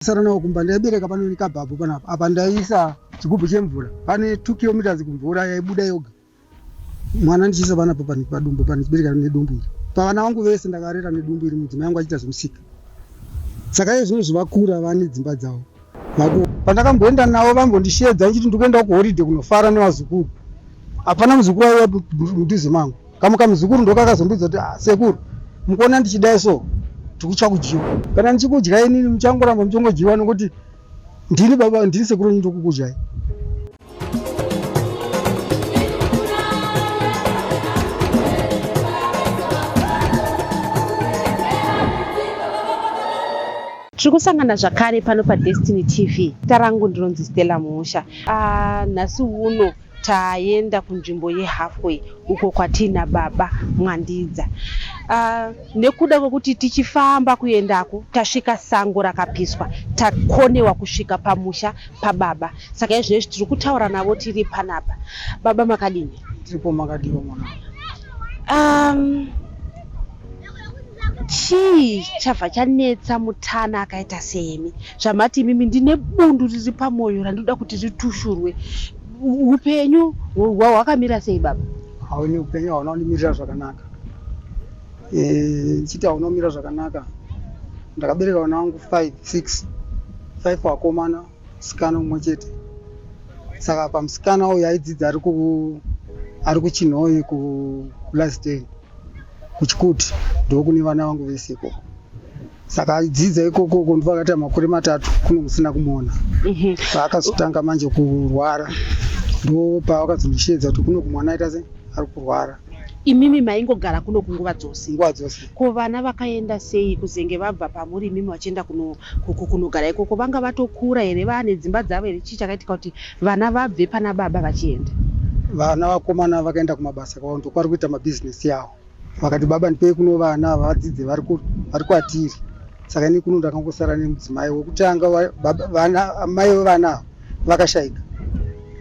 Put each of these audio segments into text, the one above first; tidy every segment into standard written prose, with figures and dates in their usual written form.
Sarana kumbanda yabereka pano nikabhabhu panapa. Apa ndaisa chigubhu chemvura. Pane 2 km kumvura yaibuda yoga. Mwana ndichisa panapa padumbu panibereka nedumbu iri. Pavana vangu vese ndakarera nedumbu iri mudzimai wangu achiita zvemusika. Saka izvo zvakura vane dzimba dzavo. Pandakamboenda navo vambondishedza nchiti ndikuenda kuhoride kunofara nevazukuru. Hapana muzukuru aiya mudhuze mangu. Kamuka muzukuru ndokakazondudza kuti sekuru mukuona ndichidai so tikuchakujiwa. Kana ndichikudya inini muchangoramba muchongojiwa nokuti ndini baba ndini sekuru ndikukudyai. Tirikusangana zvakare pano paDestiny TV. Tarangu ndinonzi Stella Musha. Nhasi uno taenda kunzvimbo yeHalfway uko kwatina baba Mwandidza. Nekuda kwekuti tichifamba kuendako tasvika sango rakapiswa, takonewa kusvika pamusha pababa. Saka izvezvi tiri kutaura navo tiri panapa. Baba makadini? Tiripo makadiwa mwana. Chii chabva chanetsa mutana akaita semi? Zvamati mimi ndine bundu riri pamwoyo randoda kuti ritushurwe. Upenyu hwakamira sei baba? Hauni upenyu hauna kundimirira zvakanaka. Chiti hauna kumira zvakanaka. Ndakabereka vana vangu 5 vakomana, musikana mumwe chete. Saka pamusikana uyu aidzidza ari kuChinhoyi kuLasden kuChikuti ndokune vana vangu vese ikoko. Saka aidzidza ikoko ndopakati makore 3 kuno kusina kumuona. Paakazotanga manje kurwara ndo paakazondishedza kuti kuno kumwana aita sei ari kurwara. Imimi maingogara kuno kunguva dzose? Nguva dzose. Ko vana vakaenda sei kuzenge vabva pamuri imimi vachienda kunogara ikoko? Vanga vatokura here? Vane dzimba dzavo here? Chii chakaitika kuti vana vabve pana baba vachienda? Vana vakomana vakaenda kumabasa kwavo ndokwari kuita mabhizinesi yavo. Vakati baba ndipei kuno vana vadzidze vari kwatiri. Saka ini kuno ndakangosara nemudzimai wekutanga. Mai vevana vakashayika,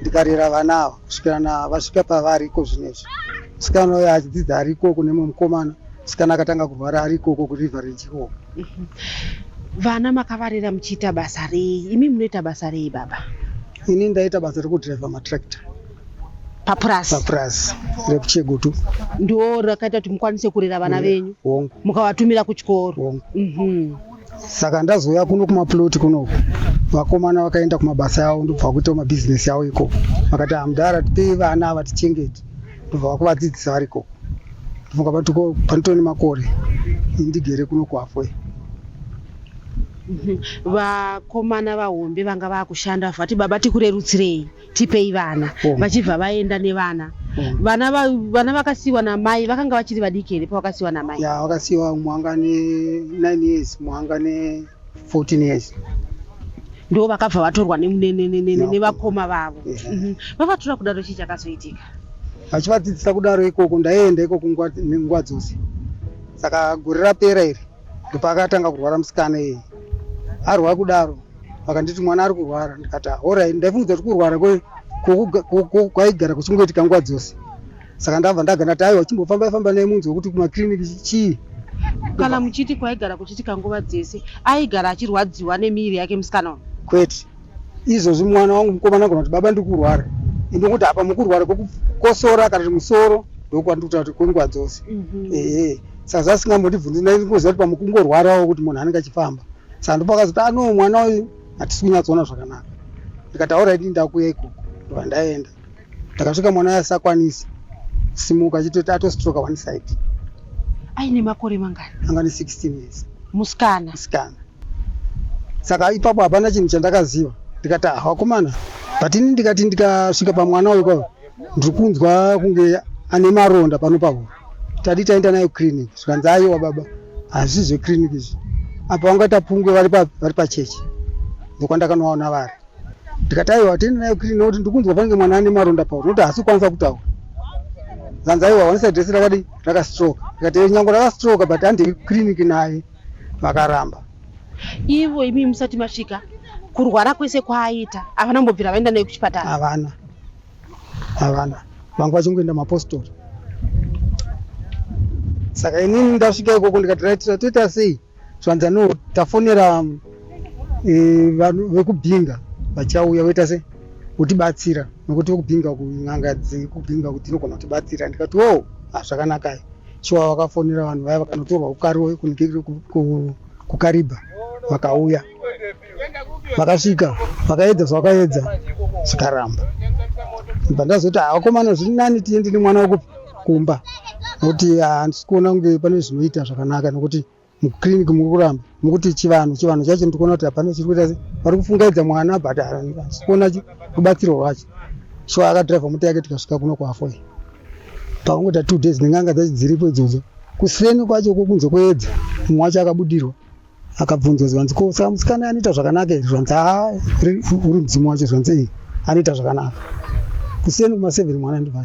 ndikarera vana ava kusvikira vasvika pavari iko zvinezvi. Musikana uyo achidzidza ari ikoko nemumwe mukomana. Musikana akatanga kurwara ari ikoko kuRiverage ikoko. Vana makavarera muchiita basa rei? Imi munoita basa rei baba? Ini ndaita basa rekudhiraivha matractor papurasi rekuChegutu. Ndo rakaita kuti mukwanise kurera vana venyu mukavatumira kuchikoro? Saka ndazouya kuno kumaploti kunoko, vakomana vakaenda kumabasa yavo ndobva kuita mabhizinesi yavo ikoko. Vakati hamudara tipei vana ava tichengete, ndobva vakuvadzidzisa vari ikoko. Ndobva patiko panitoni makore indigere kuno kuHalfway. Vakomana vahombe vanga vakushanda vati baba tikurerutsirei tipei vana, vachibva vaenda nevana. Vana vakasiwa namai vakanga vachiri vadiki here pavakasiwa namai? Ya, vakasiwa mwanga ne9 years mwanga ne14 years. Ndo vakabva vatorwa nevakoma vavo. Vavatora kudaro chii chakazoitika? Vachivadzidzisa kudaro ikoko ndaenda ikoko nguva dzose. Saka gore rapera iri ndopakatanga kurwara musikana iye. Arwara kudaro vakanditi mwana ari kurwara. Ndikati alright, ndaifungidza kuti kurwara kwaigara kuchingoitika nguva dzose. Saka ndabva ndagana aiwa chimbofamba nemunzi wekuti kumakiriniki chii. Kana muchiti kwaigara kuchitika nguva dzese, aigara achirwadziwa nemiri yake musikana uyu? Kwete. Izvozvi mwana wangu mukomana kuti baba ndikurwara. Ndinoti apa mukurwara kwekukosora kana musoro ndokwandikuta kuti kwenguva dzose. Saka zvasingambondibvunzi ndaingoziva kuti pamukungorwarawo kuti munhu anenge achifamba. Saka ndopakazoti mwana uyu hatisi kunyatsoona zvakanaka. Ndikati alright ndakuya ikoko. Ndobva ndaenda. Ndakasvika mwana asakwanisa simuka achitoti atostroka one side. Aine makore mangani? Anga ne 16 years. Musikana? Musikana. Saka ipapo hapana chinhu chandakaziva. Ndikati wakomana, but ini ndikati ndikasvika pamwana uyu kwavo ndiri kunzwa kunge ane maronda pano pahuro. Tadi taenda naye kukiriniki. Zvikanzi aiwa baba, hazvisi zvekiriniki izvi. Apa vangaita pungwe vari pachechi. Ndokwandakanovaona vari. Ndikati aiwa tiende naye kukiriniki nokuti ndikunzwa pange mwana ane maronda pahuro nokuti haasi kukwanisa kutaura. Zvanzi aiwa wanisa dhesi rakadi rakastroka. Ndikati nyango rakastroka but handi kiriniki naye. Vakaramba. Ivo imi musati masvika kurwara kwese kwaaita havana mbobvira vaenda naye kuchipatara? Havana. Vanga vachingoenda mapostori. Saka inini ndasvika ikoko ndikati toita sei? Zvanzi no tafonera vanhu vekubhinga vachauya voita se kutibatsira nokuti vekubhinga kun'anga dzekubhinga kuti inogona kutibatsira. Ndikati zvakanaka. Shuwa vakafonera vanhu vaya vakanotorwa kukaribha vakauya vakasvika vakaedza zvavakaedza zvikaramba. Ndazoti vakomana zviri nani tiende nemwana wekukumba nokuti handisi kuona kunge pane zvinoita zvakanaka nokuti mukiriniki muri kuramba nokuti chivanhu chacho ndikuona kuti hapana chiri kuita vari kufungaidza mwana but handisi kuona rubatsiro rwacho. Shuwa akadhiraivha mota yake tikasvika kuno kuHafway. Pakungoita 2 days nen'anga dzacho dziripo idzodzo. Kuseni kwacho kunze kweedza mumwe wacho akabudirwa akabvunzwa zvanzi ko saka musikana anoita zvakanaka here zvanzi uri mudzimu wacho zvanzi anoita zvakanaka. Kuseni kuma7 mwana ndibva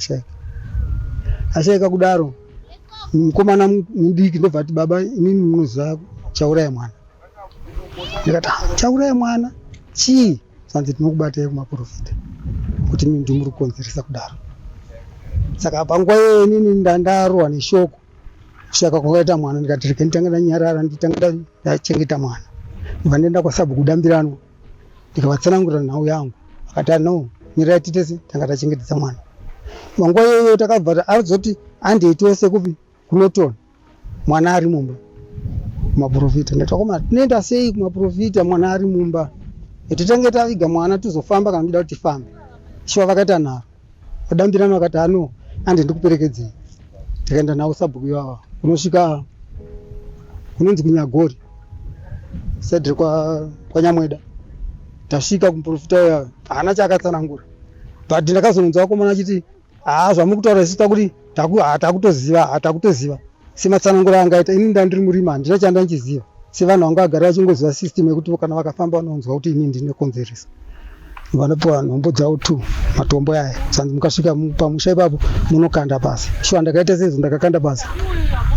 ashayika kudaro. Mukomana mudiki ndobva ati baba inini munoziva chauraya mwana. Ndikati chauraya mwana chii? Zvanzi tinokubatai kumaprofita kuti inini ndimuri kukonzeresa kudaro. Saka panguva iyoyo inini ndandarohwa neshoko kusvika kwakaita mwana. Ndikati rege nditanga ndanyarara nditanga ndachengeta mwana. Ndibva ndaenda kwaSabhuku kudambiranwa ndikavatsanangurira nhau yangu. Akati no mirai titese tanga tachengetedza mwana. Panguva iyoyo takabva azoti andeitose kupi kunotona mwana ari mumba kumaprofita. Ndati akomana tinoenda sei kumaprofita mwana ari mumba? Titange taviga mwana tizofamba kana ndida kuti tifambe. Shuwa vakaita nharo vadambirana vakati ano ande ndikuperekedzei. Tikaenda nawo Sabhuku ivava kunosvika kunonzi kuNyagori saidhi kwaNyamweda. Tasvika kumuprofita uya haana chaakatsanangura but ndakazononzwa vakomana achiti zvamuri kutaura isu takuti takutoziva sematsanangura angaita. Ini ndandiri murima handina chandanchiziva sevanhu vanga vagara vachingoziva system yekuti kana vakafamba vanonzwa kuti ini ndine konzeresa. Vanopiwa nhombo dzavo 2 matombo aya. Zvanzi mukasvika pamusha ipapo munokanda basa. Shuwa ndakaita sezvo ndakakanda basa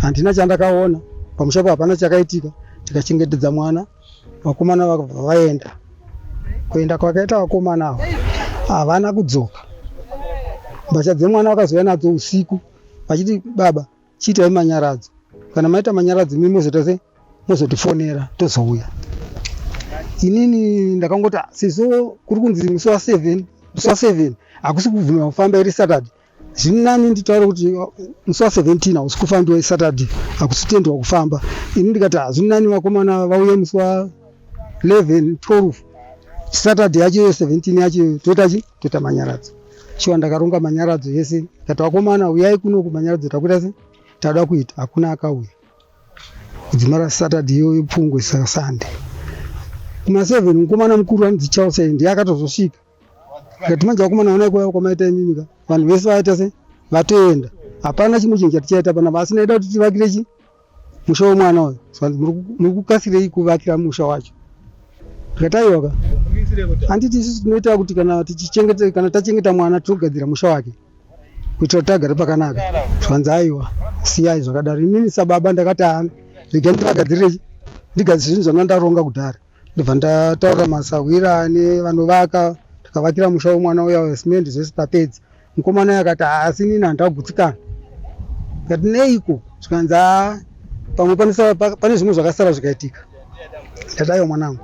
handina chandakaona pamusha ipapo. Hapana chakaitika. Tikachengetedza mwana. Vakomana vaenda kuenda kwakaita vakomana avo havana kudzoka. Mbatya dzemwana vakazouya nadzo usiku vachiti baba chiitai manyaradzo, kana maita manyaradzo mimi mozotifonera tozouya. Inini ndakangoti sezvo kuri kunzi musi wa7 hakusi kubvumirwa kufamba iri Saturday. Zviri nani nditaure kuti musi wa17 hausi kufambiwa Saturday, hakusi tendwa kufamba. Ini ndikati zviri nani vakomana vauye musi wa11 12 Saturday yacho 17 yacho toita manyaradzo. Shuwa ndakaronga manyaradzo yese. Ndikati vakomana uyai kuno kumanyaradzo takuita se tada kuita. Hakuna akauya. Kudzimara Saturday iyoyo pungwe Sunday. Kuma7 mukomana mukuru anonzi Charles ndiye akatozosvika. Ndikati manje vakomana onai kuuya kwamaita imimika vanhu vese vaita se vatoenda. Hapana chimwe chinhu chatichaita pana basi naida kuti tivakire musha womwana uyu. Muri kukasirei kuvakira musha wacho? Ndikati aiwa handiti isusu tinoita kuti kana tachengeta mwana tinogadzira musha wake kuitira kuti agare pakanaka. Zvanzi aiwa siyai zvakadaro. Inini sababa ndakati rega ndivagadzirire ndigadzire zvinhu zvandaronga kudhara. Ndibva ndataura masawira nevanovaka tikavakira musha womwana uya wesimende zvese tapedza. Mukomana uya akati asi inini handagutsikana. Ndikati neiko? Zvikanzi pamwe pane zvimwe zvakasara zvikaitika. Ndikati aiwa mwanangu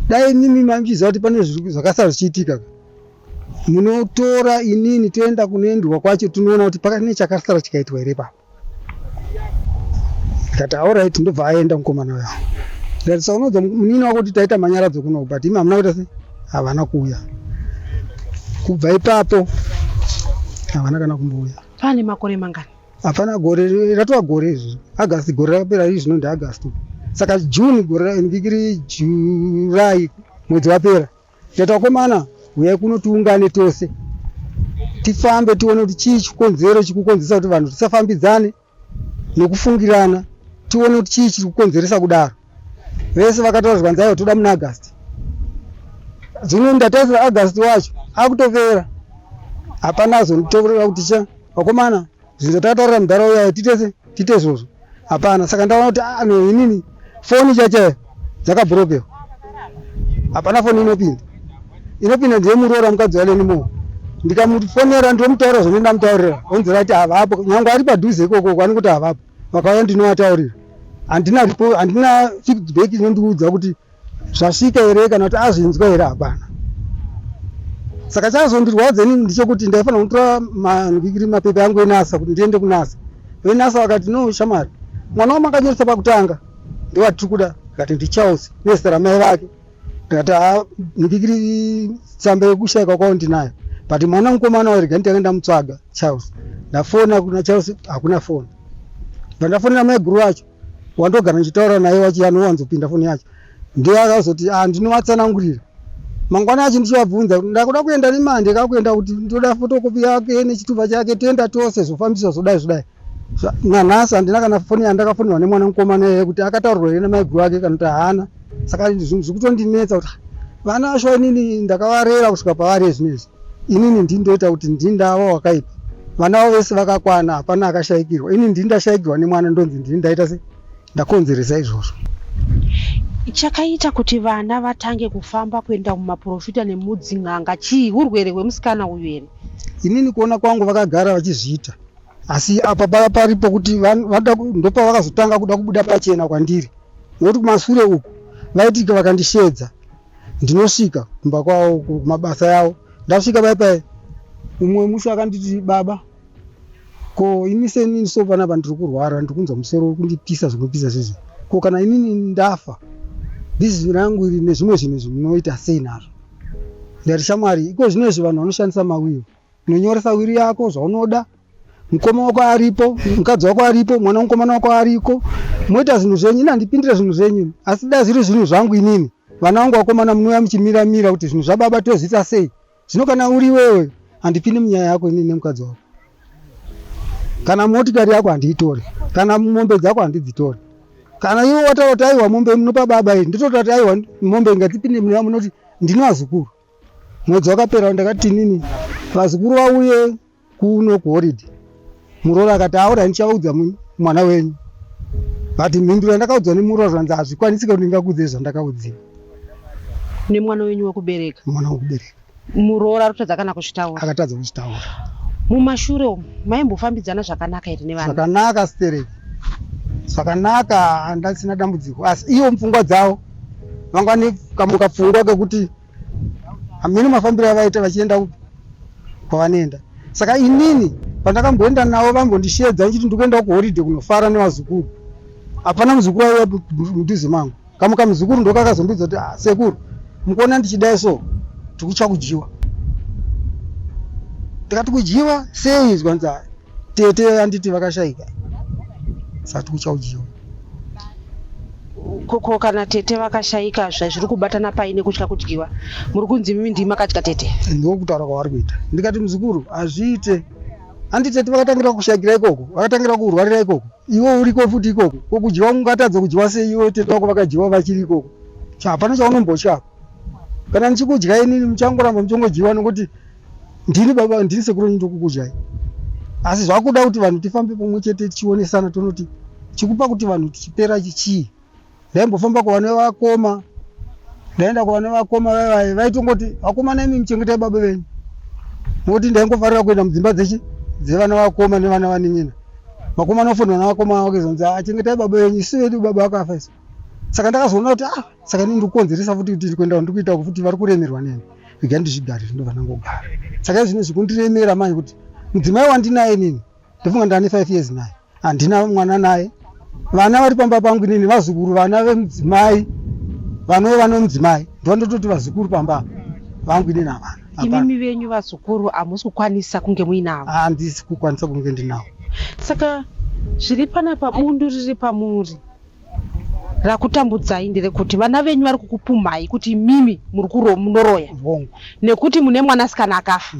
dai inini mamuchiziva kuti pane zvakasara zvichiitika munotora inini toenda kunoendwa kwacho tinoona kuti pane chakasara chikaitwa here ipapo. Ndikati alright ndobva aenda mukomana uya. Ndikati saka unodza munini wako kuti taita manyaradzo kuno but imi hamuna kuita se havana kuuya. Kubva ipapo havana kana kumbouya. Pane makore mangani? Hapana gore ratova gore izvo. Agasti gore rakapera izvi zvino ndiAgasti. Saka June gore ndikiri July mwedzi wapera. Ndikati vakomana uyai kuno tiungane tose tifambe tione kuti chii chikonzero chikukonzeresa kuti vanhu tisafambidzane nekufungirana, tione kuti chii chiri kukonzeresa kudaro. Vese vakataura zvanzi aiwa toda muna August. Zvino ndatarisira August wacho akutopera. Hapana zonditorera kuti vakomana zvinhu takataurira munharaunda tite izvozvo. Hapana. Saka ndaona kuti no inini foni chachayo dzakabhurokewa. Hapana foni inopinda ndiye muroora mukadzi walenimo. Ndikamufonera ndomutaurira zvine ndamutaurira onzera kuti havapo nyangwe ari padhuze ikoko kwani kuti havapo vakauya ndinovataurira. Handina feedback inondiudza kuti zvasvika here kana kuti azvinzwa here hapana. Saka chazondirwadza inini ndichokuti ndaifanira kutora manhikiri mapepa angu enasa kuti ndiende kunasa. Venasa vakati no shamari mwana wamakanyoresa pakutanga ndiwatiri kuda, akati ndiCharles nezita ramai vake. Ndikati nhikiri tsamba yekushayika kwavo ndinayo, but mwana mukomana warega ndikaenda mutsvaga Charles. Ndafona kuna Charles hakuna foni. Pandafonera mai guru wacho wandogara ndichitaura naye wacho anowanzopinda foni yacho, ndiye akazoti ndinovatsanangurira. Mangwana acho ndichivabvunza ndakuda kuenda nemande kakuenda kuti ndoda fotokopi yake nechitupa chake toenda tose zvofambiswa zvodai. Nanhasi handina kana foni yandakafonera nemwana mukomana iye kuti akataurirwa here namai guru ake kana kuti haana. Saka zvinhu zvikutondinetsa kuti vana vacho inini ndakavarera kusvika pavari zvinezvi. Inini ndindoita kuti ndindava wakaipa. Vana vavo vese vakakwana, hapana akashayikirwa. Ini ndindashayikirwa nemwana ndonzi ndindaita se ndakonzeresa izvozvo. Chakaita kuti vana vatange kufamba kuenda mumaprofita nemudzin'anga chii? Urwere hwemusikana uyu here? Inini kuona kwangu vakagara vachizviita, asi apa paripo kuti ndopa vakazotanga kuda kubuda pachena kwandiri. Nokuti kumashure uku vaitika vakandishedza ndinosvika kumba kwavo kumabasa yavo. Ndasvika paipai umwe musi akanditi baba ko ini senini so panapa ndiri kurwara, ndiri kunzwa musoro kundipisa zvinopisa zvizvi, ko kana inini ndafa bhizinesi rangu iri nezvimwe zvinhu zvinoita sei nazvo? Ndati shamwari iko zvinezvi vanhu vanoshandisa mawiri, unonyoresa wiri yako zvaunoda, mukoma wako aripo, mukadzi wako aripo, mwana mukomana wako ariko, moita zvinhu zvenyu. Ina ndipindire zvinhu zvenyu, asi dai zviri zvinhu zvangu inini vana vangu vakomana munouya muchimira kuti zvinhu zvababa tozviita sei. Zvino kana uri wewe handipindi munyaya yako inini nemukadzi wako. Kana motikari yako handiitori, kana mombe dzako handidzitori. Kana iwe wataura kuti aiwa mombe munopa baba iyi, nditoti kuti aiwa mombe ngatipinde munyaya munoti ndino vazukuru. Mwedzi wakapera ndakati inini vazukuru vauye kuno kuhoridhe. Muroora akati aura ndichavaudza mwana wenyu. Bati mhinduro yandakaudzwa nemuroora zvanzi hazvikwanisika kuti ndingakudze zvandakaudziwa. Nemwana wenyu wekubereka? Mwana wekubereka. Muroora arikutadza kana kuzvitaura? Akatadza kuzvitaura. Mumashure umu maimbofambidzana zvakanaka here nevana? Zvakanaka stereki, zvakanaka, handasina dambudziko. Asi iwo mupfungwa dzavo vanga nekamuka pfungwa kekuti hamene mafambiro avaita vachienda kwavanoenda. Saka inini pandakamboenda navo vambondishedza ndichiti ndikuenda kuhoridhe kunofara nevazukuru. Hapana muzukuru aiwa mudhuze mangu. Kamuka muzukuru ndokakazondudza kuti sekuru mukuona ndichidai so tikucha kujiwa. Ndikati kujiwa sei? Zvanzi tete anditi vakashayika saka tikucha kujiwa. Koko kana tete vakashayika zvazviri kubatana paine kutya kudyiwa, muri kunzi mimi ndima katya tete? Ndokutaura kwavari kuita. Ndikati muzukuru hazviite, handi tete vakatangira kushayikira ikoko, vakatangira kurwarira ikoko, iwo uriko futi ikoko, kokudyiwa ungatadza kudyiwa sei iwo tete vako vakadyiwa vachiri ikoko? Hapana chaunombochapa. Kana ndichikudya inini muchangoramba muchongodyiwa nokuti ndini baba ndini sekuru ndokukudyai. Asi zvakuda kuti vanhu tifambe pamwe chete tichionesana, tonoti chikupa kuti vanhu tichipera chii. Ndaimbofamba kuvana vakoma, ndaenda kuvana vakoma vaitongoti vakomana imi muchengetai baba venyu. Nokuti ndaingofarira kuenda mudzimba dzevana vakoma nevana vanin'ina. Vakomana vafonwa navakoma vake zonzi achengetai baba venyu, isu vedu baba vakafa isu. Saka ndakazoona kuti saka inini ndikukonzeresa futi kuti ndikuenda ndikuita futi vari kuremerwa neni. Viga ndizvigare ndobva ndangogara. Saka izvino zvikundiremera manje kuti mudzimai wandinaye inini ndofunga ndane 5 years naye, handina mwana naye. Vana vari pamba pangu inini vazukuru, vana vemudzimai, vanova vanomudzimai ndondototi vazukuru pamba vangu inini havana. Imimi venyu vazukuru hamusi kukwanisa kunge muinavo? Handisi kukwanisa kunge ndinavo. Saka zviri panapa bundu riri pamuri rakutambudzai nderekuti vana venyu vari kukupumhai kuti mimi muri munoroya nekuti mune mwanasikana akafa.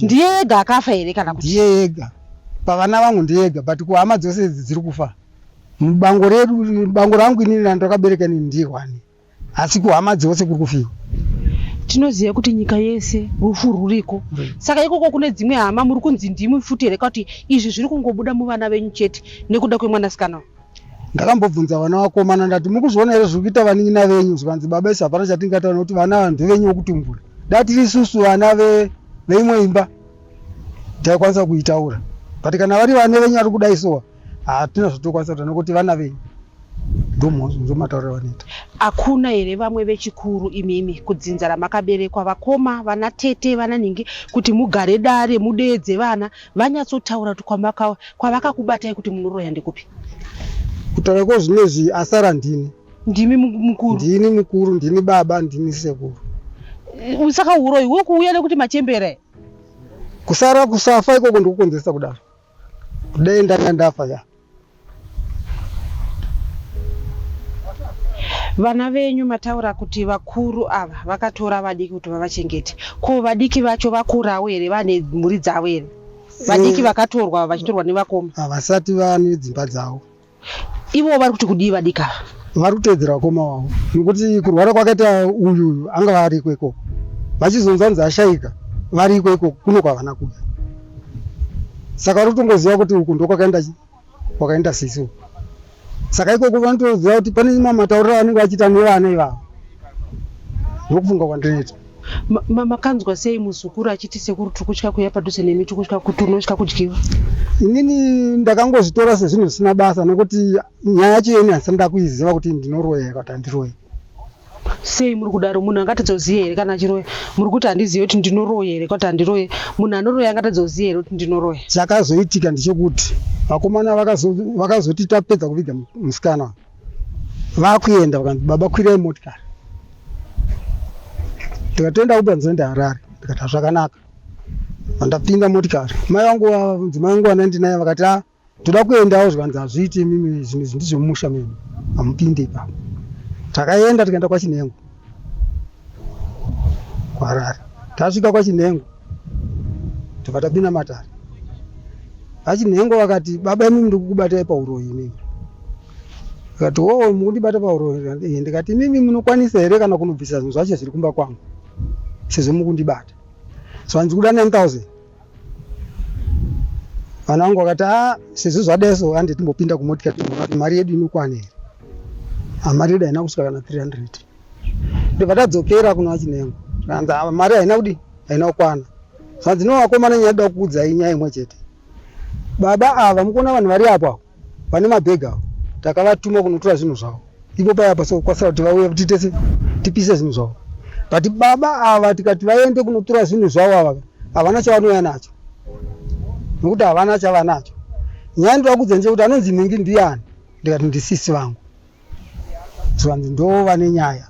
Ndiye ega akafa here kana kuti? Ndiye ega. Pavana vangu ndiye ega, but kuhama dzose dziri kufa. Mubango redu, bango rangu inini randakabereka inini ndirwani, asi kuhama dzose kuri kufiwa. Tinoziva kuti nyika yese rufu ruriko. Saka ikoko kune dzimwe hama muri kunzi ndimi futi here kuti izvi zviri kungobuda muvana venyu chete nekuda kwemwanasikana? Ndakambobvunza vana vakomana ndati mukuzviona here zviri kuita vanin'ina venyu? Zvikanzi baba isi hapana chatingataura nokuti vana ndevenyu vokutumbura. Dati isusu vana veimwe imba taikwanisa kuitaura, but kana vari vana venyu vari kudaisowa hatina zvotokwanisa kuita nokuti vana venyu. ndomataurira vanoita. Hakuna here vamwe vechikuru imimi kudzinza ramakaberekwa, vakoma, vana tete, vana ningi, kuti mugare dare mudeedze vana vanyatsotaura kuti kwavakakubatai kuti munoroya ndikupi? Kutaura kwezvinezvi asara ndini. Ndimi mukuru? Ndini mukuru, ndini baba, ndini sekuru. Saka uroi wokuuya nekuti machembera? Kusara kusafa ikoko ndikukonzesa kudaro. Kudai ndanga ndafa ya. Vana venyu mataura kuti vakuru ava vakatora vadiki kuti vavachengete. Ko vadiki vacho vakurawo here, vane mhuri dzavo here? Vadiki vakatorwa vachitorwa nevakoma? Havasati vane dzimba dzavo. Ivo vari kuti kudii vadika? Vari kuteedzera vakoma wavo. Nokuti kurwara kwakaita uyu anga vari ikoko. Vachizonzwa kunzi ashaika, vari ikoko kuno kwavana kuya. Saka vari kutongoziva kuti uku ndokwakaenda sisi. Saka ikoko vanotoziva kuti pane mamatauriro anenge achiita nevana ivavo. Ndokufunga kwandinoita. Makanzwa sei muzukuru achiti sekuru tikutya kuuya padhuze nemi, tikutya kuti unotya kudyiwa? Inini ndakangozvitora sezvinhu zvisina basa, nokuti nyaya yacho yeni handisanda kuiziva kuti ndinoroya kana handiroyi. Sei muri kudaro? Munhu angatadzoziva here kana achiroya? Muri kuti handizivi kuti ndinoroya here kana handiroyi? Munhu anoroya angatadzoziva here kuti ndinoroya? Chakazoitika ndechekuti vakomana vakazoti tapedza kuviga musikana vakuenda vakanzi baba kwirai motikari. Tikatoenda kubanzoenda Harare, tikati zvakanaka. Vandapinda motikari. Mai vangu mudzimai wangu vanandinaye vakati toda kuendawo zvikanzi hazviiti mimi zvinhu ndizvomusha mimi. Hamupinde ipapo. Takaenda tikaenda kwaChinhengo. KwaHarare. Tasvika kwaChinhengo. Tikatapinda Matare. VaChinhengo vakati baba imi ndikukubatai pauroyi inini. Vakati mukundibata pauroyi. Ndikati mimi munokwanisa here kana kunobvisa zvinhu zvacho zviri kumba kwangu. Sezvo mukundibata. So handisi kuda 9,000. Vana vangu vakati sezvo zvadaiso handi timbopinda kumotika kuti mari yedu inokwana here. Mari yedu haina kusvika kana 300. Ndibva tadzokera kuna vaChinhengo. Tikanzi mari haina kudi, haina kukwana. Zvanzi vakomana nyada kukuudzai nyaya imwe chete. Baba ava mukuona vanhu vari apo vane mabhegi avo, takavatuma kunotora zvinhu zvavo. Ipo paya paso kwasara kuti vauye kuti tipise zvinhu zvavo. But baba ava tikati vaende kunotora zvinhu zvavo ava havana chavanouya nacho. Nokuti havana chavanacho. Nyaya ndoda kuudza ndechekuti anonzi Ningi ndiani? Ndikati ndisisi vangu. Zvanzi ndo vane nyaya.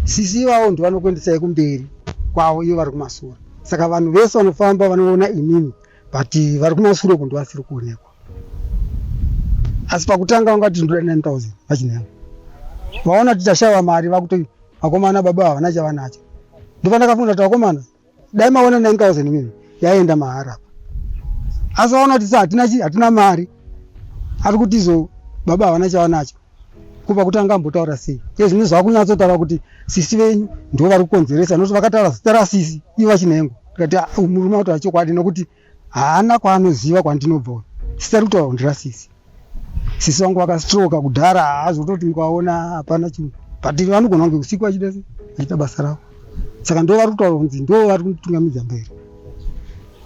Sisi ivavo ndovanokuendesai kumberi kwavo, ivo vari kumasura. Saka vanhu vese vanofamba vanoona inini, but vari kumashure uko ndovasiri kuonekwa. Asi pakutanga vangati ndoda 9,000 vaChinhengo. Vaona tichashava mari vakuti vakomana baba havana chavanacho. Ndobva ndakafunga kuti vakomana dai maona 9,000 mimi yaenda mahara. Asi vaona kuti hatina mari, ari kuti izo baba havana chavanacho. Kubva kutanga ambotaura sei. Zvino zvakunyatsotaura kuti sisi venyu ndo vari kukonzeresa, nokuti vakataura zita rasisi ivo vaChinhengo. Tikati murume wataura chokwadi nokuti haana kwaanoziva kwandinobva. Sisi ari kutaura ndirasisi. Sisi vangu vakastroka kudhara, haazototi mukaona hapana chinhu. But vanogona kunge usiku achiita basa ravo. Saka ndo vari kutaura kunzi ndo vari kutungamidza mberi.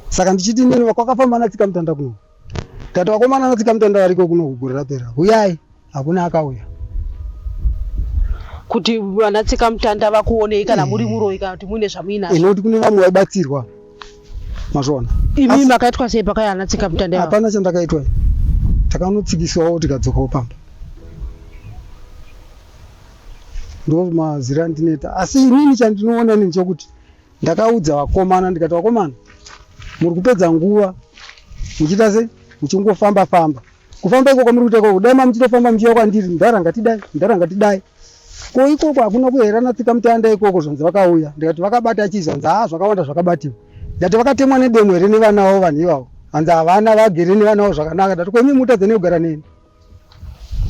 Saka ndichiti inini kwakafamba natsika mutanda kuno. Tikati vakomana natsika mutanda variko kuno kugore rapera. Uyai, hakuna akauya. Kuti vanatsika mutanda vakuonei kana muri muroyi kana kuti muine zvamuinazvo. Nokuti kune vamwe vaibatsirwa. Mazvona. Imi makaitwa sei pakaya anatsika mutanda? Hapana chandakaitwa. Takanotsikiswawo tikadzokawo pamba. Ndo mazira andinoita. Asi inini chandinoona nechekuti ndakaudza vakomana ndikati vakomana muri kupedza nguva muchiita sei muchingofamba famba. Kufamba ikoko muri kuita ikoko dai muchitofamba muchiuya kwandiri ndaranga ko ikoko hakuna kuherana tsika mutanda ikoko zvanzi vakauya. Ndikati vakabata chizvanzi zvakawanda zvakabatiwa. Ndikati vakatemwa nedemo here nevana vavo vanhu ivavo. Hanzi havana vagere nevana vavo zvakanaka. Ndati kwemi mutadza nekugara neni.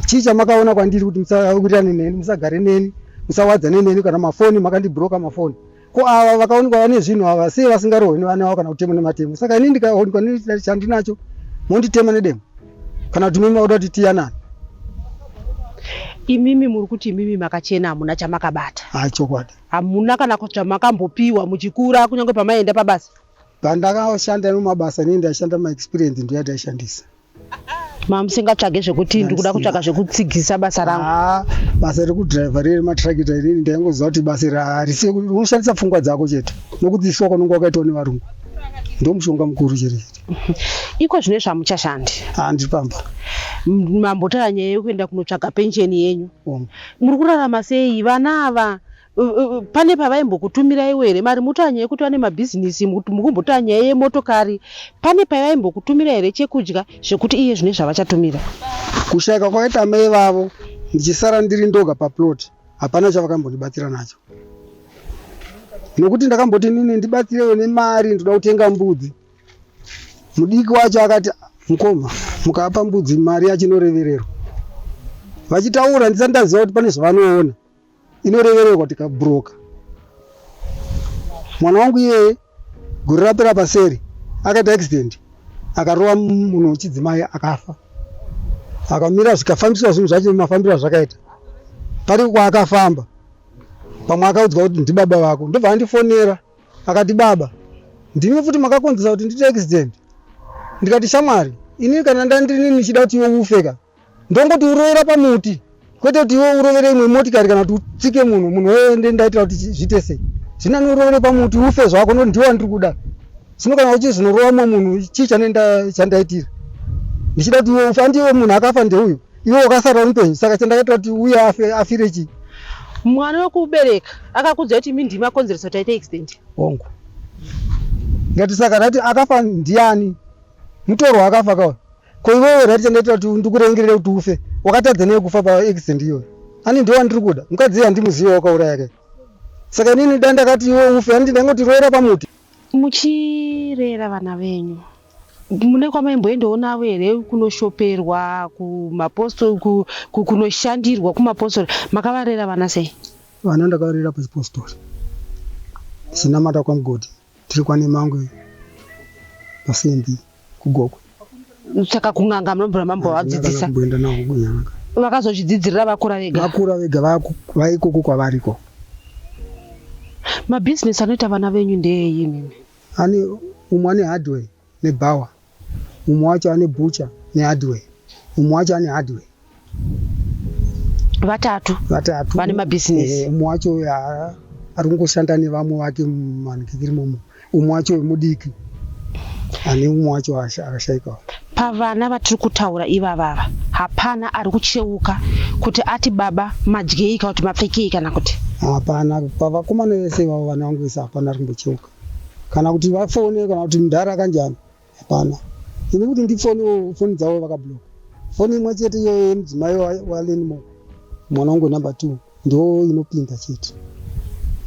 Chii chamakaona kwandiri kuti musawirirane neni, musagare neni, musawadzane neni kana mafoni makandibhuroka mafoni. Ko ava vakaonekwa vane zvinhu ava sei vasingarohwi nevana vavo kana kutemwa nematemo. Saka inini ndikaonekwa chandinacho monditema nedemo. Kana kuti mimi vauda kuti tiyanane. Imimi muri kuti imimi makachena hamuna chamakabata. Chokwadi. Hamuna kana chamakambopiwa muchikura kunyange pamaenda pabasa. Pandakashanda nomabasa neni ndashanda maexperience ndiyo ndaishandisa. Mamusingatsvage zvekuti ndikuda kutsvaga zvekutsigisa basa rangu. Basa rekudhiraivha rematractor inini ndaingoziva kuti basa harisi unoshandisa pfungwa dzako chete nokuti soko nonga wakaitwa nevarungu. Ndomushonga mukuru chete. Iko zvine zvamuchashandi. Handipamba. Mambotaura nyaya yekuenda kunotsvaga pensheni yenyu. Muri kurarama sei vana ava? Pane pavaimbokutumira iwe here mari? Mutoa nyaya yekuti vane mabhizinesi, mukumbotoa nyaya yemotokari. Pane pavaimbokutumira here chekudya zvekuti iye zvine zvavachatumira? Kushayika kwakaita mai vavo ndichisara ndiri ndoga paplot hapana chavakambondibatsira nacho. Nokuti ndakamboti nini ndibatsirewo nemari ndoda kutenga mbudzi. Mudiki wacho akati mukoma mukapa mbudzi mari yacho inorevererwa. Vachitaura ndisati ndaziva kuti pane zvavanoona. Inorevererwa tikabhuroka. Mwana wangu iyeye guru rapera paseri akaita accident akarova munhu wechidzimai akafa. Akamira zvikafambiswa zvinhu zvacho mafambiro azvakaita. Pari kwaakafamba pamwe akaudzwa kuti ndibaba vako. Ndobva andifonera akati baba ndimi futi makakonzesa kuti ndiite accident. Ndikati shamwari ini kana ndandini nichida kuti iwe ufeka ndongoti urovera pamuti kwete kuti iwe urovere imwe motikari kana kuti utsike munhu wende ndaitira kuti zviite sei. Zvina urovere pamuti ufe zvako noti ndiwo ndiri kuda. Zvino kana uchizvinorova munhu chii chandaitira. Ndichida kuti iwe ufe andiwe munhu akafa ndeuyu iwe wakasara mupenyu. Saka chandakaita kuti uye afire chii. Mwana wekubereka akakudza kuti imi ndimi makonzeresa kuti aite accident. Hongu. Ngati saka rati akafa ndiani? Mutorwa akafa kawa. Ko iwewe rati chandaita kuti ndikurengerere kuti ufe. Wakatadza nei kufa pa accident iyoyo. Ani ndiwo ndiri kuda. Mukadzi handimuziva wakauraya kai. Saka nini ndakati iwe ufe handi ndangoti roera pamuti. Muchirera vana venyu mune kwamaimboendawo here kunoshoperwa kumapostori kunoshandirwa kumapostori makavarera vana sei? Vana ndakavarera pachipostori sinamata kwamugodi tiri kwane mangwe pasembi kugokwe. Saka kun'anga munombora mambovadzidzisa? Kuenda navo kunyanga. Vakazozvidzidzira vakura vega? Vakura vega vaikoko kwavariko. Mabhizinesi anoita vana venyu ndeyei mimi? Umwe ane hardware nebhawa. Umwe wacho ane bhucha nehardware. Umwe wacho ane hardware. Vatatu vane mabhizinesi. Umwe wacho ari kungoshanda nevamwe vake mumanikiri momo. Umwe wacho mudiki. Ane umwe wacho akashayikawo. Pavana vatiri kutaura ivavava hapana ari kucheuka kuti ati baba madyei kana kuti mapfekei kana kuti? Hapana. Pavakomana vese vavo vana vangu vese hapana ari kumbocheuka. Kana kuti vafone kana kuti mudhara kanjani hapana. Ini kuti ndifone foni dzavo vakabloka. Foni imwe chete iyoyo yemudzimai walenimo mwana wangu namba 2 ndo inopinda chete.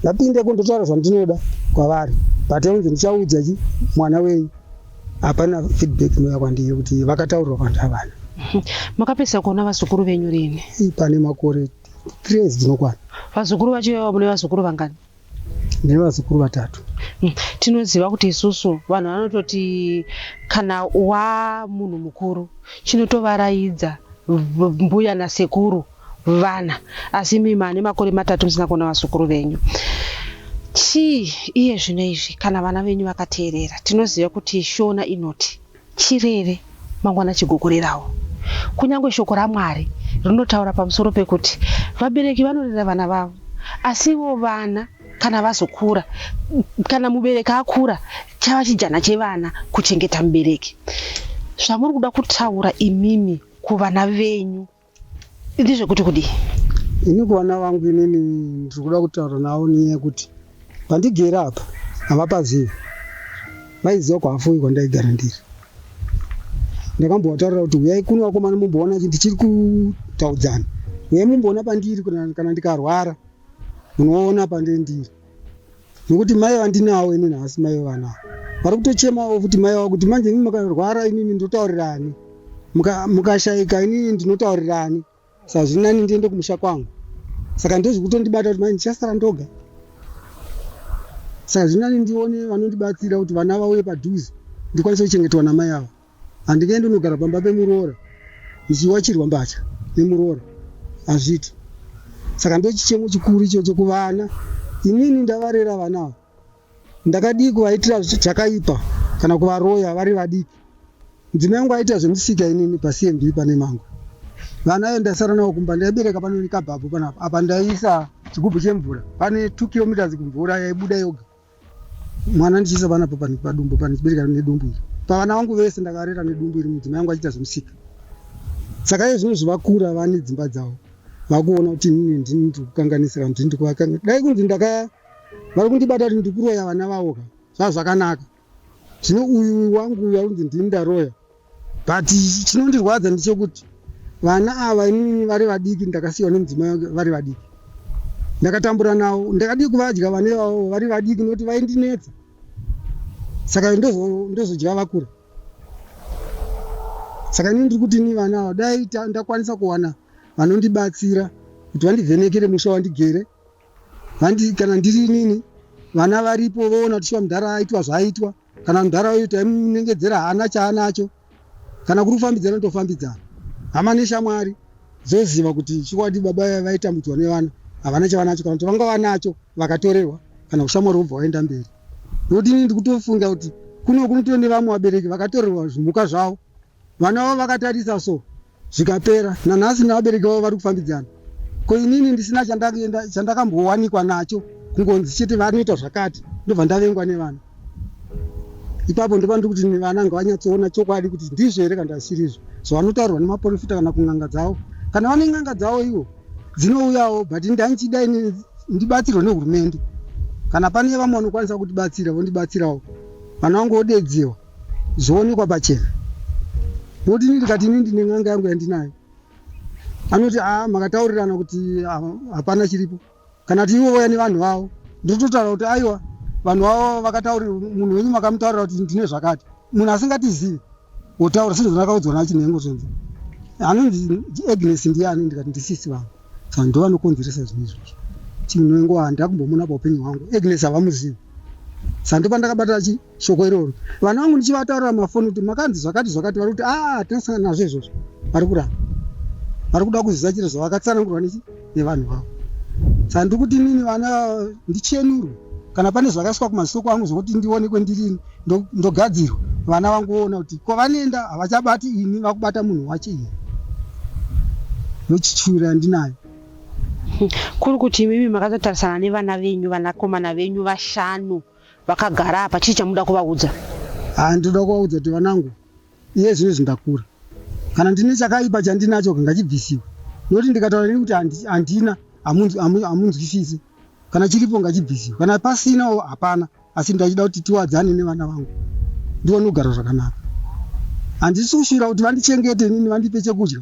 Ndapinde kundotaura zvandinoda kwavari. But unzi ndichaudza mwana wenyu hapana feedback inoya kwandiri kuti vakataurwa kwandavana. Makapesa kuona vazukuru venyu rini? Pane makore 3 dzinokwana. Vazukuru vacho mune vazukuru vangani? Ndine vazukuru 3. Tinoziva kuti isusu vanhu vanototi kana munhu mukuru chinotovaraidza mbuya nasekuru vana, asi mimi ane makore 3 musina kuona vazukuru venyu. Chii iye zvino izvi kana vana venyu vakateerera tinoziva kuti shona inoti chirere mangwana chigogorerawo. Kunyange shoko raMwari rinotaura pamusoro pekuti vabereki vanorera vana vavo, asiwo vana kana vazokura, kana mubereki akura chava chijana chevana kuchengeta mubereki. Zvamuri kuda kutaura imimi kuvana venyu ndezvekuti kudii? Ini kuvana vangu inini ndiri kuda kutaura navo niye kuti pandigera apa havapazivi. Vaiziva kwafuyi kwandaigara ndiri. Ndakambotaurira kuti uyai kuno vakomana mumboona kuti ndichiri kutaudzana. Uyai mumboona pandiri kana ndikarwara munoona pandendiri. Nokuti mai vandinawo inini hasi mai vana. Vari kutochemawo kuti mai vavo kuti manje mimi mukarwara inini ndotaurirani. Mukashayika inini ndinotaurirani. Saka zvinani ndiende kumusha kwangu. Saka ndozvikutondibata kuti manje ndichasara ndoga. Saka zvinani ndione vanondibatsira kuti vana vauye padhuze ndikwanise kuchengetwa namai avo. Handingaendi ndinogara pamba pemuroora ndichiwachirwa mbatya nemuroora hazviti. Saka ndochichemo chikuru ichocho kuvana. Inini ndavarera vana ava. Ndakadii kuvaitira zvakaipa kana kuvaroya vari vadiki. mudzimai wangu aita zvemusika inini paCMB pane mangu. Vana ndasara navo kumba, ndaibereka pano nikabhabhu panapa. Apa ndaisa chigubhu chemvura pane 2 km kumvura yaibuda yoga. Mwana ndichisa panapa padumbu panichibereka nedumbu iri. Pavana vangu vese ndakarera nedumbu iri, mudzimai wangu achiita zvemusika. Saka iye zvino zvavakura vane dzimba dzavo. Vakuona kuti inini ndini ndiri kukanganisira, ndini ndiri kuvakanga. Dai kunzi vari kundibata kuti ndiri kuroya vana vavo, zvakanaka. Zvino uyu wangu uyu kunzi ndini ndaroya. But chinondirwadza ndechekuti vana ava inini vari vadiki, ndakasiyiwa nemudzimai wangu vari vadiki. Ndakatambura navo, ndakadii kuvadya vana vavo vari vadiki nokuti vaindinetsa. Saka ndozodya vakura. Saka inini ndiri kuti ini vana ava dai ndakwanisa kuwana vanondibatsira kuti vandivhenekere musha wandigere. Kana ndiri inini vana varipo voona kuti mudhara aitwa zvaaitwa, kana mudhara uyu taimunengedzera hana chaanacho, kana kuri kufambidzana tofambidzana. Hama neshamwari zoziva kuti chikwadi baba vaitambudzwa nevana havana chavanacho, kana kuti vanga vanacho vakatorerwa, kana ushamwari hobva waenda mberi. Nokuti inini ndiri kutofunga kuti kunotoona nevamwe vabereki vakatorerwa zvimuka zvavo, vana vavo vakatarisa so zvikapera, nanhasi navabereki vavo vari kufambidzana. Ko inini ndisina chandakambowanikwa nacho, kungonzi chete vanoita zvakati, ndobva ndavengwa nevana. Ipapo ndopandiri kuti vana ngavanyatsoona chokwadi kuti ndizvo here kana zvisirizvo zvavanotaurwa nemaprofita kana kun'anga dzavo. Kana vane n'anga dzavo ivo dzinouyawo, but ndanichida ini ndibatsirwe nehurumende. Kana pane vamwe vanokwanisa kutibatsira vondibatsirawo, vana vangu vodedziwa zvoonekwa pachena. Nokuti ini ndikati ini ndine n'anga yangu yandinayo, anoti makataurirana kuti hapana chiripo. Kana kuti ivo vauya nevanhu vavo, ndototaura kuti aiwa vanhu vavo vakataurira, munhu wenyu makamutaurira kuti ndine zvakati. Munhu asingatizivi wotaura sezvo ndakaudzwa nachinhengo zvonzi. Anonzi Agnes ndiani, ndikati ndisisi vangu. Saka ndo vanokonzeresa zvinhu izvozvo. Chinhengo handakumbomuna paupenyu hwangu. Agnes havamuzivi. Saka ndipo ndakabata shoko iroro. Vana vangu ndichivataurira mafoni kuti makanzi zvakati vari kuti tinosangana nazvo izvozvo. Vari kuramba. Vari kuda kuziva chiro zvavakatsanangurwa nevanhu vavo. Saka ndiri kuti inini vana ndichenurwe. Kana pane zvakaiswa kumaziso kwangu zvokuti ndionekwe ndirini, ndogadzirwa, vana vangu voona kuti kwavanoenda havachabati ini, vakubata munhu wacho iye. Nochichura yandinayo. Kuri kuti imimi makatotarisana nevana venyu, vanakomana venyu 5 vakagara apa, chii chamuda kuvaudza? Ndoda kuvaudza kuti vanangu, iye zvino zvindakura. Kana ndine chakaipa chandinacho ngachibvisiwe. Nokuti ndikataura kuti handina, hamunzwisisi. Kana chiripo ngachibvisiwe. Kana pasinawo hapana, asi ndachida kuti tiwadzane nevana vangu. Ndione kugara zvakanaka. Handisi kushira kuti vandichengete nini, vandipe chekudya.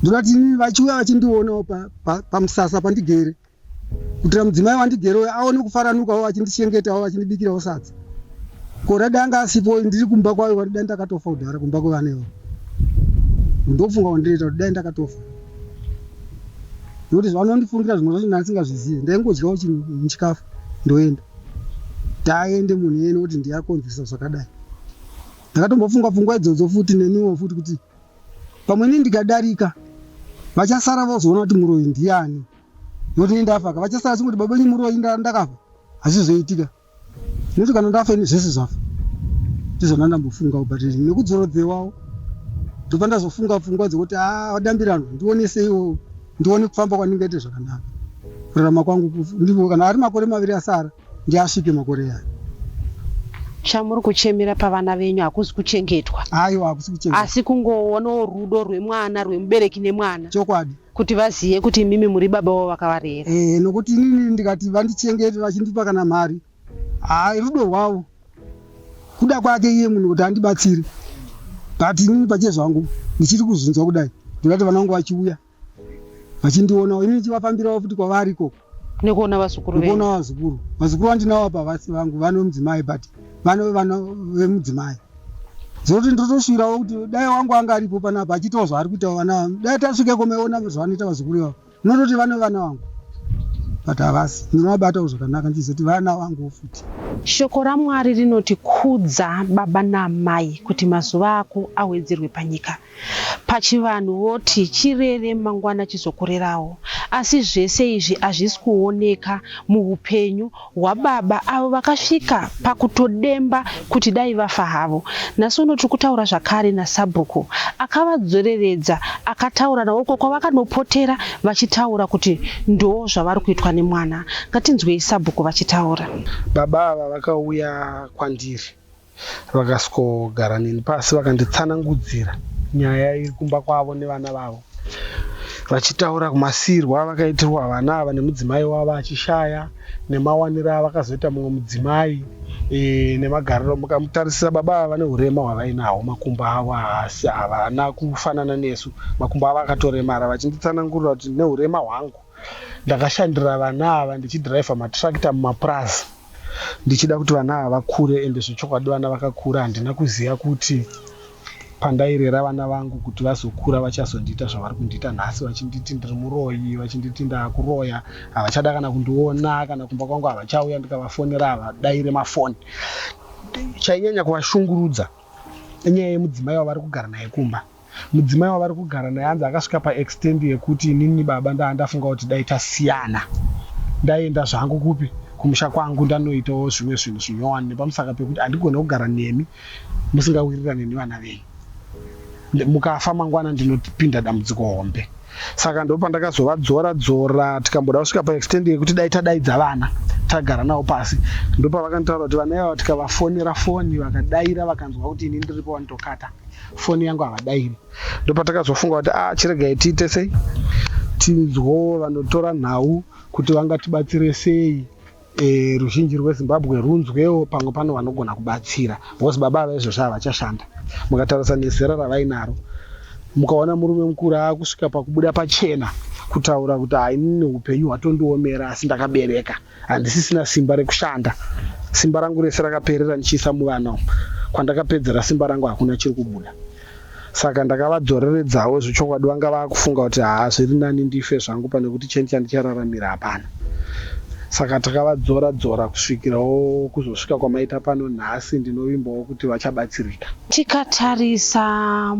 Ndoda kuti inini vachiuya vachindionawo pamusasa pandigere, kuti mudzimai wandigere aone kufaranukawo achindichengetawo, achindibikirawo sadza. Kora danga asipo ndiri kumba kwayo, dai ndakatofa kudhara kumba kwevana ivo. Ndofunga kundiita kuti dai ndakatofa. Nokuti zvanondifungira zvimwe zvacho ndandisingazvizivi, ndaingodyawo chikafu ndoenda. Taende munhu yene kuti ndiyakonzesa zvakadai. Ndakatombofunga pfungwa idzodzo futi neniwo futi kuti pamweni ndikadarika vachasara vozoona kuti muroyi ndiani. Nokuti ndafaka vachasara kuti baba venyu muroyi ndakafa. Hazvizoitika. Nokuti kana ndafa ini zvese zvafa. Ndizvona ndambofunga but nekudzorodzewawo ndopa ndazofunga pfungwa dzokuti wadambiranwa ndionese iwo, ndione kufamba kwaningaite zvakanaka. Kurarama kwangu ndipo kana ari makore 2 asara ndiasvike makore aya. Chamuri kuchemera pavana venyu hakuzi kuchengetwa. Aiwa, hakusi kuchengetwa. Asi kungoonawo rudo rwemwana, rwemubereki nemwana. Chokwadi. Kuti vaziye kuti mimi muri baba wavo vakavarera. Nokuti inini ndikati vandichengete vachindipa kana mari, rudo rwavo. Kuda kwake iye munhu kuti andibatsire. But inini pachezo wangu ndichiri kuzunzwa kudai. Ndikati vana vangu vachiuya vachindionawo, inini chivafambirawo futi kwavari ikoko. Nekuona vazukuru venyu. Nekuona vazukuru. Vazukuru vandinawo apa vasi vangu vano mudzimai, but vana vemudzimai. Zoti ndotosvirawo kuti dai wangu anga aripo panapa achitawo zvaari kuitawo vana. Dai tasvike komeona zvavanoita vazukuru vavo. Nototi vana vangu. but havasi ndinovabata zvakanaka ndizoti vana vangu futi. Shoko raMwari rinoti kudza baba namai kuti mazuva ako awedzerwe panyika. Pachivanhu voti chirere mangwana chizokurerawo. Asi zvese izvi hazvisi kuoneka muupenyu hwababa avo vakasvika pakutodemba kuti dai vafa havo. Nhasi uno tiri kutaura zvakare naSabhuku akavadzoreredza, akataura navo uko kwavakanopotera vachitaura kuti ndo zvavari kuitwa nemwana. Ngatinzwei Sabhuku vachitaura. Baba ava vakauya kwandiri vakasvogara neni pasi vakanditsanangudzira nyaya iri kumba kwavo nevana vavo, vachitaura kumasirwa vakaitirwa vana ava nemudzimai wavo achishaya, nemawaniro avakazoita mumwe mudzimai, nemagariro. Mukamutarisira baba ava vane urema hwavainawo, makumbo avo havana kufanana nesu, makumbo avo akatoremara. Vachinditsanangurira kuti neurema hwangu ndakashandira vana ava ndichidhiraivha matrakita mumapurazi ndichida kuti vana ava vakure, ende zvechokwadi vana vakakura. Handina kuziva kuti pandairera vana vangu kuti vazokura vachazondiita zvavari kundiita nhasi, vachinditi ndiri muroyi, vachinditi ndakuroya, havachada kana kundiona, kana kumba kwangu havachauya ndikavafonera, havadaire mafoni. Chainyanya kuvashungurudza inyaya yemudzimai wavari kugara naye kumba. Mudzimai wavari kugara naye hanzi akasvika paextend yekuti inini baba ndafunga kuti dai tasiyana, ndaenda zvangu kupi kumusha kwangu ndanoitawo zvimwe zvinhu zvinyowani, nepamusaka pekuti handigone kugara nemi musingawirirane nevana venyu. Mukafa mangwana ndinopinda dambudziko hombe. Saka ndo pandakazovadzora tikamboda kusvika paextend yekuti dai tadaidza vana tagara navo pasi, ndo pavakanditaura kuti vana ava tikavafonera foni vakadaira vakanzwa kuti ini ndiripo vanotokata foni yangu havadairi. Ndo patakazofunga kuti chiregai tiite sei, tinzwo vanotora nhau kuti vangatibatsire sei, ruzhinji rweZimbabwe runzwewo pamwe pano vanogona kubatsira, because baba ava izvozvo havachashanda. Mukatarisa nezera ravainaro, mukaona murume mukuru akusvika pakubuda pachena kutaura kuti inini upenyu hwatondiomera, asi ndakabereka, handisisina simba rekushanda, simba rangu rese rakaperera ndichiisa muvana, kwandakapedzera simba rangu hakuna chiri kubuda. Saka ndakavadzoreredzawo zvechokwadi vanga vakufunga kuti zviri nani ndife zvangu pane kuti chenji chandichararamira hapana. Saka takavadzora kusvikirawo kuzosvika kwamaita pano nhasi, ndinovimbawo kuti vachabatsirika. Tikatarisa